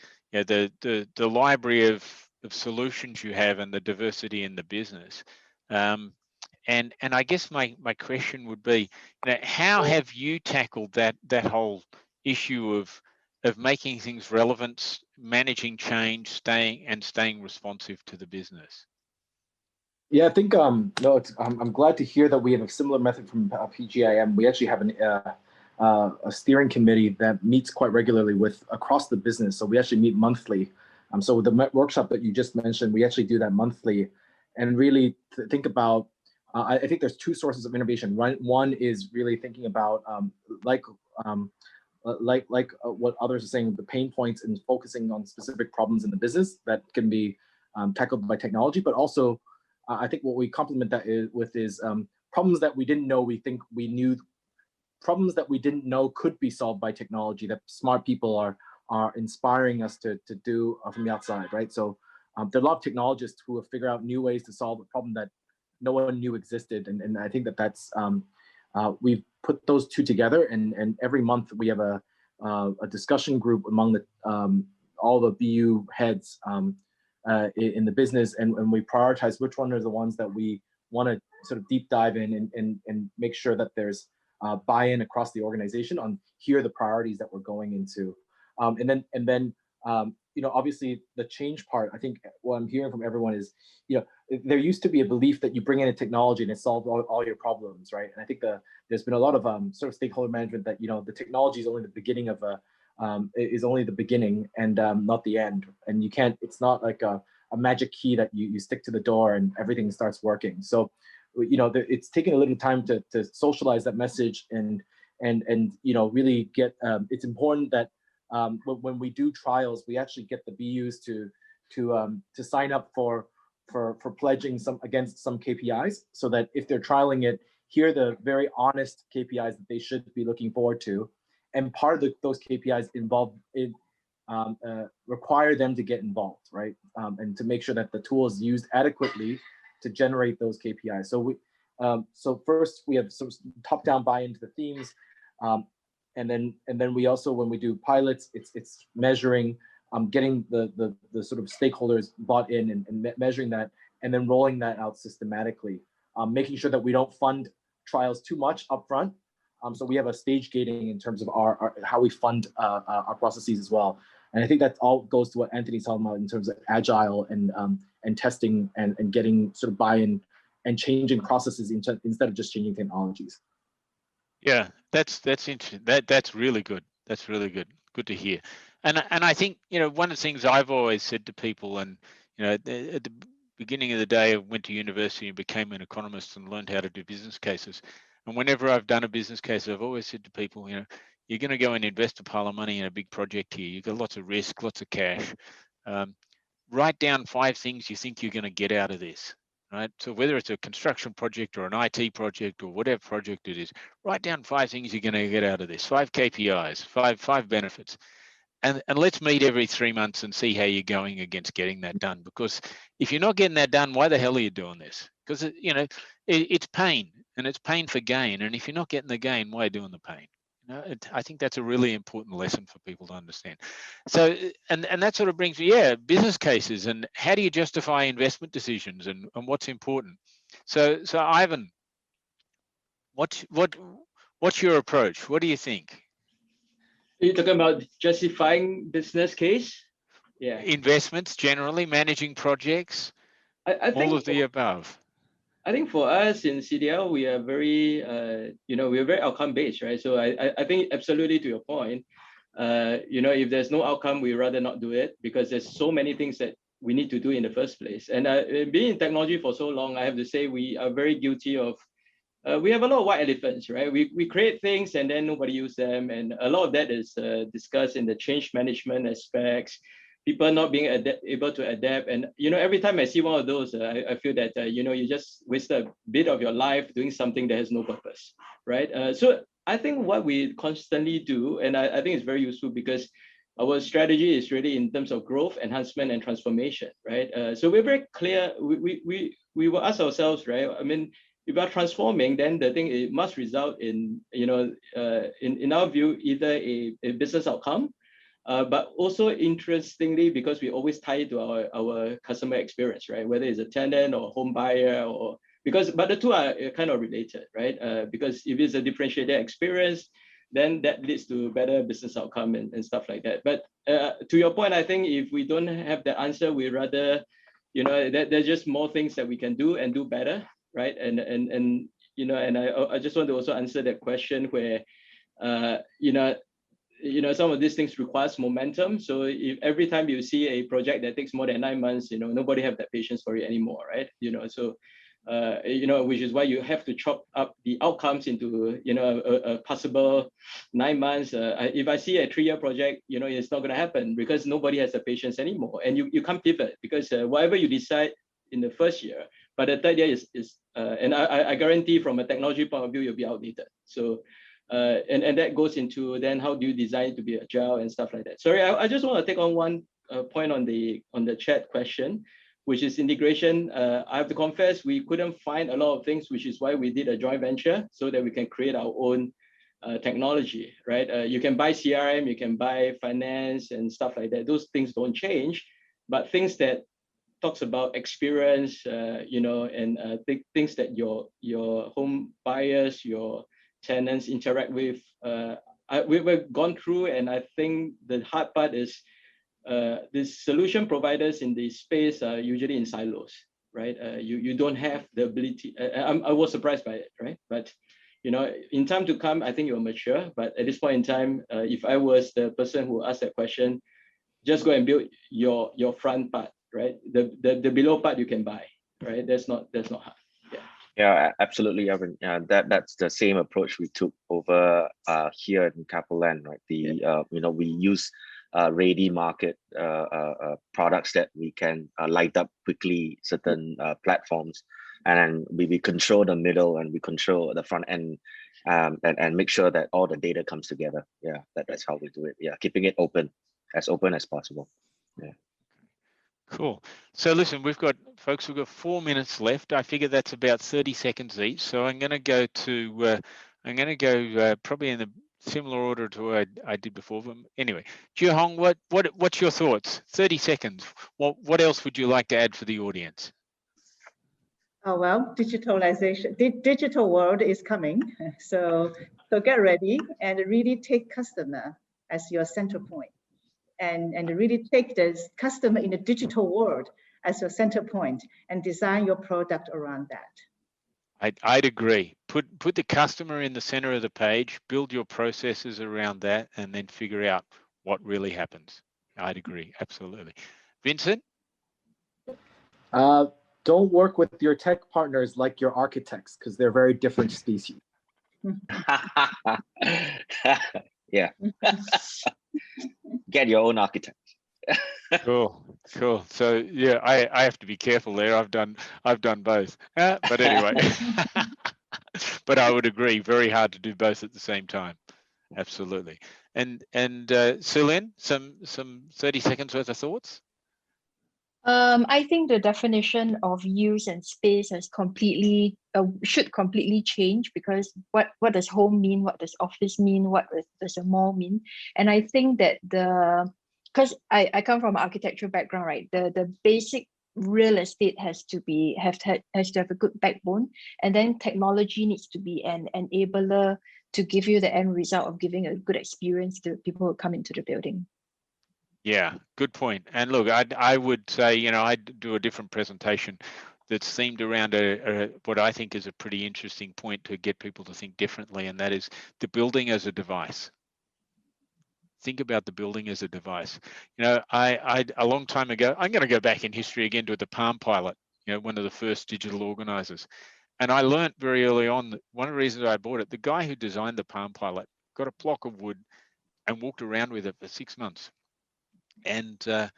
library of solutions you have and the diversity in the business. And I guess my question would be, how have you tackled that whole issue of making things relevant, managing change, staying responsive to the business? Yeah, I think I'm glad to hear that we have a similar method from PGIM. We actually have a steering committee that meets quite regularly across the business. So we actually meet monthly. So with the workshop that you just mentioned, we actually do that monthly, and really think about. I think there's 2 sources of innovation. One is really thinking about like what others are saying, the pain points, and focusing on specific problems in the business that can be tackled by technology, but also. I think what we complement that is problems that we didn't know we think we knew, problems that we didn't know could be solved by technology that smart people are inspiring us to do from the outside, right? So there are a lot of technologists who have figured out new ways to solve a problem that no one knew existed, and I think that's we've put those 2 together, and every month we have a discussion group among all the BU heads. In the business, and we prioritize which one are the ones that we want to sort of deep dive in and make sure that there's buy-in across the organization on here are the priorities that we're going into, and then obviously the change part, I think what I'm hearing from everyone is, there used to be a belief that you bring in a technology and it solves all your problems, right? And I think there's been a lot of sort of stakeholder management that, the technology is only the beginning of is only the beginning and not the end. And you can't, it's not like a magic key that you stick to the door and everything starts working. So, it's taken a little time to socialize that message and really get, it's important that when we do trials, we actually get the BUs to sign up for pledging against some KPIs, so that if they're trialing it, here are the very honest KPIs that they should be looking forward to, and part of those KPIs require them to get involved, right? And to make sure that the tool is used adequately to generate those KPIs. So first we have some top-down buy-in to the themes, and then we also, when we do pilots, it's measuring, getting the sort of stakeholders bought in and measuring that, and then rolling that out systematically, making sure that we don't fund trials too much upfront. So we have a stage gating in terms of our how we fund our processes as well. And I think that all goes to what Anthony's talking about in terms of agile and testing and getting sort of buy-in and changing processes instead of just changing technologies. Yeah, that's interesting. That's really good. That's really good. Good to hear. And I think, one of the things I've always said to people, and at the beginning of the day, I went to university and became an economist and learned how to do business cases. And whenever I've done a business case, I've always said to people, you're going to go and invest a pile of money in a big project here. You've got lots of risk, lots of cash. Write down 5 things you think you're going to get out of this. Right. So whether it's a construction project or an IT project or whatever project it is, write down 5 things you're going to get out of this, 5 KPIs, five benefits. And let's meet every 3 months and see how you're going against getting that done. Because if you're not getting that done, why the hell are you doing this? Because, it's pain, and it's pain for gain. And if you're not getting the gain, why are you doing the pain? I think that's a really important lesson for people to understand. So, and that sort of brings me, business cases, and how do you justify investment decisions, and what's important. So Ivan, what's your approach? What do you think? Are you talking about justifying business case? Yeah. Investments generally, managing projects, I think all of the above. I think for us in CDL, we are very, we are very outcome based, right? So I think absolutely to your point, if there's no outcome, we rather not do it, because there's so many things that we need to do in the first place. And being in technology for so long, I have to say we are very guilty of, we have a lot of white elephants, right? We create things and then nobody uses them. And a lot of that is discussed in the change management aspects, people not being able to adapt. And, every time I see one of those, I feel that, you just wasted a bit of your life doing something that has no purpose, right? So I think what we constantly do, and I think it's very useful, because our strategy is really in terms of growth, enhancement, and transformation, right? So we're very clear. We will ask ourselves, right? I mean, if we are transforming, then the thing, it must result in, in our view, either a business outcome, but also interestingly, because we always tie it to our customer experience, right? Whether it's a tenant or home buyer, but the two are kind of related, right? Because if it's a differentiated experience, then that leads to better business outcome and stuff like that. But to your point, I think if we don't have the answer, we rather, there's just more things that we can do and do better, right? And I just want to also answer that question where, some of these things requires momentum. So if every time you see a project that takes more than 9 months, nobody have that patience for it anymore, right? So, which is why you have to chop up the outcomes into, a possible 9 months. If I see a 3-year project, it's not going to happen, because nobody has the patience anymore. And you can't pivot, because whatever you decide in the first year, but the 3rd year is and I guarantee from a technology point of view, you'll be outdated. So, and that goes into then how do you design to be agile and stuff like that. Sorry, I just want to take on one point on the chat question, which is integration. I have to confess, we couldn't find a lot of things, which is why we did a joint venture, so that we can create our own technology, right? You can buy CRM, you can buy finance and stuff like that. Those things don't change, but things that talks about experience, and things that your home buyers, your tenants interact with. We've gone through, and I think the hard part is the solution providers in the space are usually in silos, right? You don't have the ability. I was surprised by it, right? But in time to come, I think you're mature. But at this point in time, if I was the person who asked that question, just go and build your front part, right? The below part you can buy, right? That's not hard. Yeah, absolutely, Evan. That's the same approach we took over here in CapitaLand, right? We use ready market products that we can light up quickly certain platforms, and then we control the middle and we control the front end, and make sure that all the data comes together. Yeah, that's how we do it. Yeah, keeping it open as possible. Yeah. Cool. So listen, we've got 4 minutes left. I figure that's about 30 seconds each. So I'm going to go to, probably in the similar order to what I did before. But anyway, Jihong, what's your thoughts? 30 seconds. What else would you like to add for the audience? Oh, well, digitalization, digital world is coming. So get ready and really take customer as your center point. And really take the customer in the digital world as your center point and design your product around that. I'd agree. Put the customer in the center of the page, build your processes around that, and then figure out what really happens. I'd agree, absolutely. Vincent? Don't work with your tech partners like your architects, because they're very different species. Yeah. Get your own architect. Cool. So yeah, I have to be careful there. I've done both. But anyway, but I would agree, very hard to do both at the same time. Absolutely. And Celine, some 30 seconds worth of thoughts? I think the definition of use and space has should completely change, because what does home mean? What does office mean? What does a mall mean? And I think that because I come from an architectural background, right? The basic real estate has to have a good backbone, and then technology needs to be an enabler to give you the end result of giving a good experience to people who come into the building. Yeah, good point. And look, I would say, I'd do a different presentation that's themed around what I think is a pretty interesting point to get people to think differently, and that is the building as a device. Think about the building as a device. I a long time ago, I'm going to go back in history again to the Palm Pilot, one of the first digital organizers. And I learned very early on that one of the reasons I bought it, the guy who designed the Palm Pilot got a block of wood and walked around with it for 6 months. And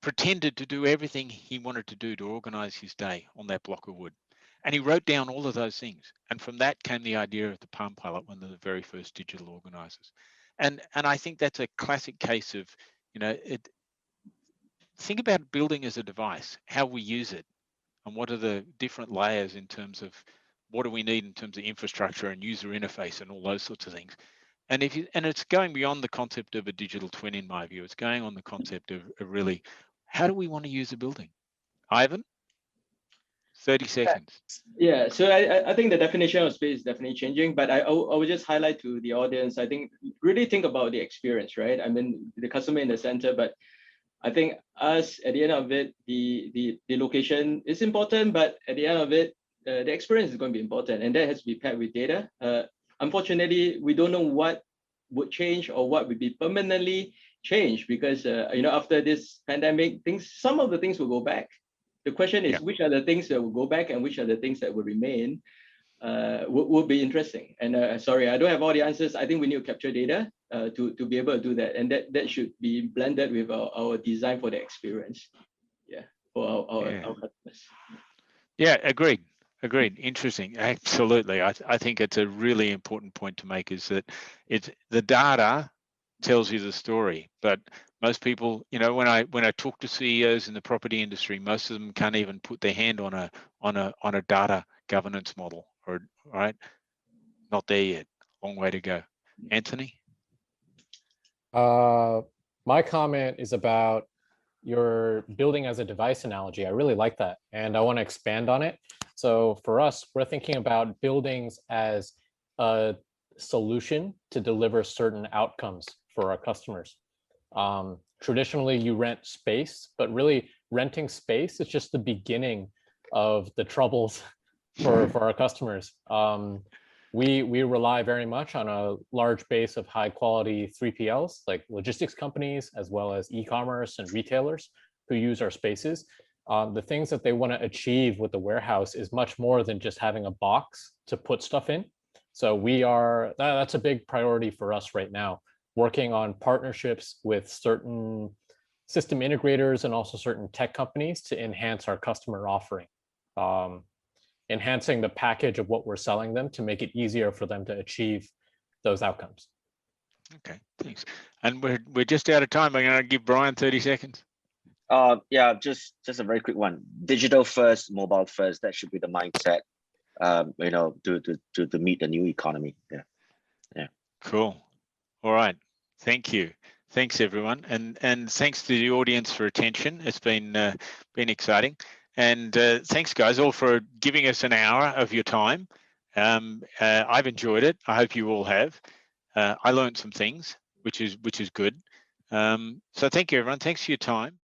pretended to do everything he wanted to do to organize his day on that block of wood. And he wrote down all of those things. And from that came the idea of the Palm Pilot, one of the very first digital organizers. And I think that's a classic case of, think about building as a device, how we use it, and what are the different layers in terms of what do we need in terms of infrastructure and user interface and all those sorts of things. And it's going beyond the concept of a digital twin, in my view. It's going on the concept of really, how do we want to use a building? Ivan, 30 seconds. Yeah, so I think the definition of space is definitely changing, but I would just highlight to the audience, I think, really think about the experience, right? I mean, the customer in the center, but I think us, at the end of it, the location is important, but at the end of it, the experience is going to be important, and that has to be paired with data. Unfortunately, we don't know what would change or what would be permanently changed, because after this pandemic, some of the things will go back. The question is, which are the things that will go back and which are the things that will remain? Will be interesting. And sorry, I don't have all the answers. I think we need to capture data to be able to do that, and that should be blended with our design for the experience. Yeah, for our customers. Yeah, agreed. Interesting. Absolutely. I think it's a really important point to make, is that it's the data tells you the story, but most people, when I talk to CEOs in the property industry, most of them can't even put their hand on a data governance model, or right, not there yet. Long way to go. Anthony? My comment is about your building as a device analogy. I really like that, and I want to expand on it. So for us, we're thinking about buildings as a solution to deliver certain outcomes for our customers. Traditionally, you rent space, but really renting space is just the beginning of the troubles for our customers. We rely very much on a large base of high quality 3PLs, like logistics companies, as well as e-commerce and retailers who use our spaces. The things that they want to achieve with the warehouse is much more than just having a box to put stuff in. So that's a big priority for us right now, working on partnerships with certain system integrators and also certain tech companies to enhance our customer offering, enhancing the package of what we're selling them to make it easier for them to achieve those outcomes. Okay, thanks. And we're just out of time. I'm going to give Bryan 30 seconds. Yeah, just a very quick one. Digital first, mobile first. That should be the mindset. You know, to meet the new economy. Yeah. Cool. All right. Thank you. Thanks everyone, and thanks to the audience for attention. It's been exciting, and thanks guys all for giving us an hour of your time. I've enjoyed it. I hope you all have. I learned some things, which is good. So thank you everyone. Thanks for your time.